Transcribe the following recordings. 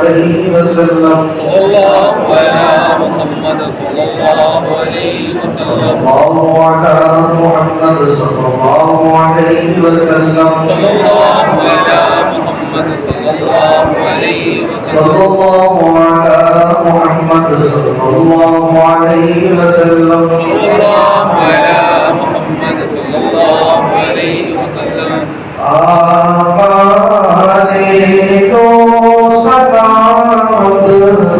अलैहि वसल्लम सल्लल्लाहु अला मुहम्मद सल्लल्लाहु अलैहि वसल्लम सल्लल्लाहु अला मुहम्मद सल्लल्लाहु अलैहि वसल्लम सल्लल्लाहु अला मुहम्मद सल्लल्लाहु अलैहि वसल्लम सल्लल्लाहु अला मुहम्मद सल्लल्लाहु अलैहि वसल्लम सल्लल्लाहु अला मुहम्मद सल्लल्लाहु अलैहि वसल्लम आने दो सलामत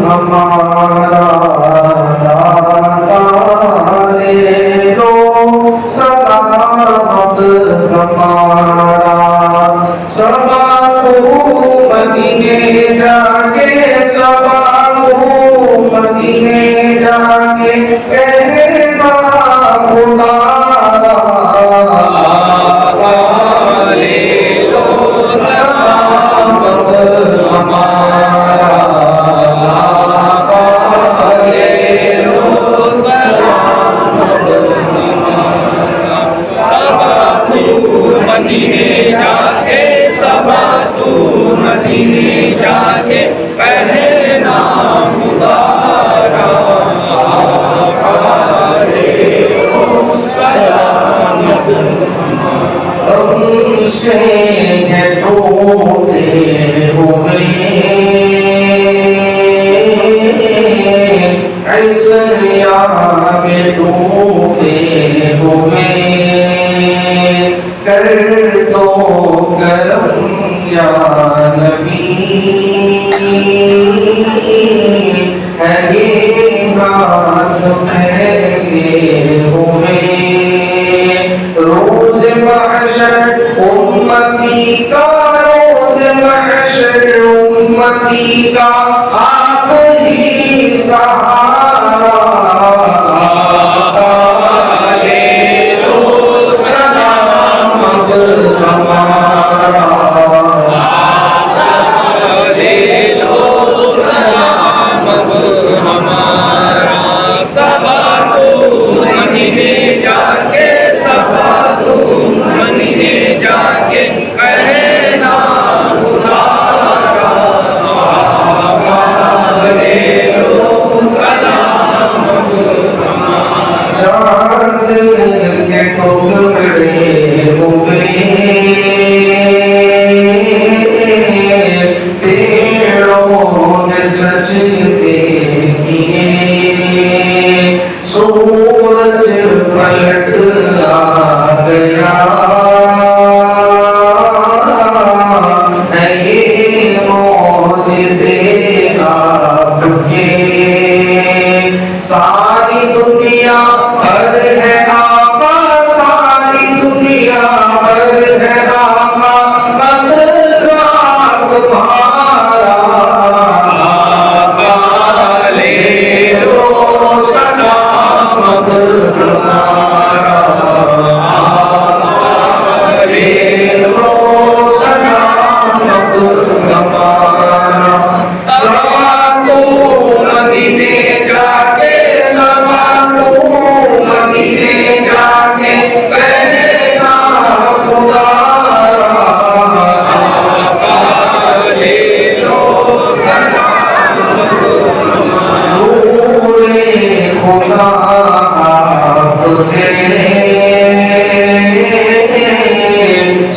हमारा दाताने दो सलामत हमारा सबा को मदीने जाके सबा को मदीने जाके कहना खुदा मदीने जाके सबा तू मदीने जाके कहना खुदारा हमसे है टूटे हुए ऐसया में टूटे हुए कर दो करम या नबी है ये हाथ फैले हुए रोज महशर उम्मती का रोज महशर उम्मती का आप ही सहारा ले लो सलामत हमारा ले लो सलामत हमारा सबा तू मदीने जाके सबा तू मदीने जाके कहना खुदारा ले लो सलामत चांद के टुकड़े हुए पेड़ों ने सजदे किए सूरज पलट आ गया है ये मौजिज़े आपके सारी दुनिया पर है आका सारी दुनिया पर है आका कब्ज़ा तुम्हारा ले लो सलामत हमारा ले लो सलामत हमारा सबा को मदीने जाके सबा को मदीने जाके कहना खुदारा ले लो सलामत नूरे खुदा आप हैं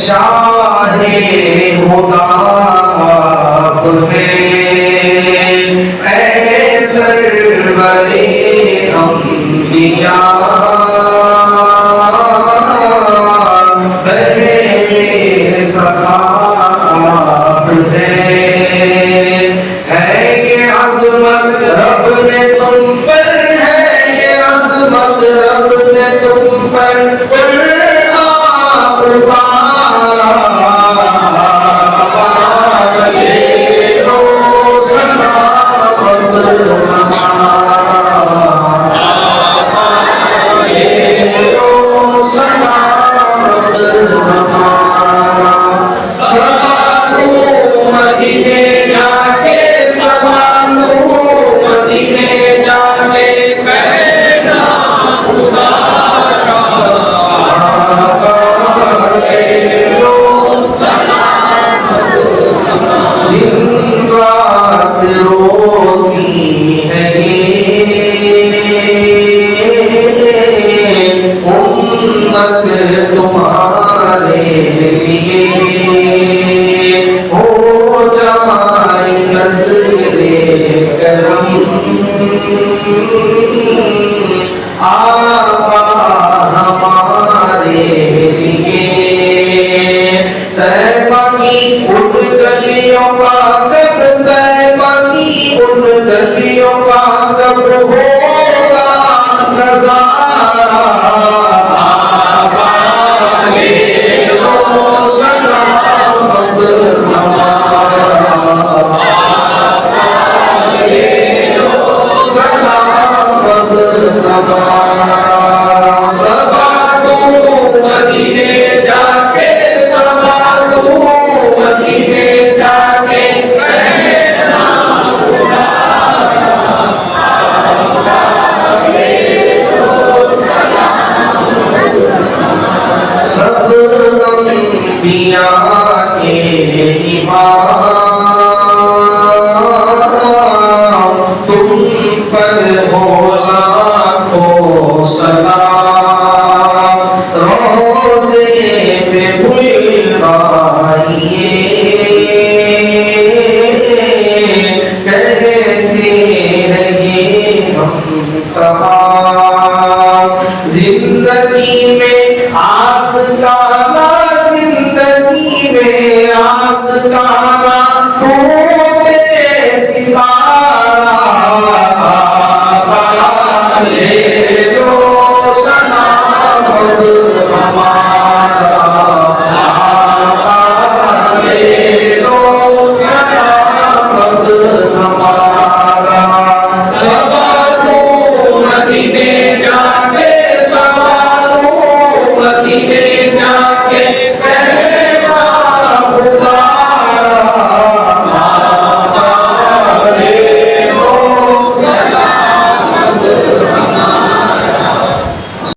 शाहे खुदा आप हैं ऐ सरवरे अंबिया पहले सखा आप है ये अज़मत रब ने तुम पर है ये अज़मत रब ने तुम पर आप उतारा ले लो सलामत हमारा का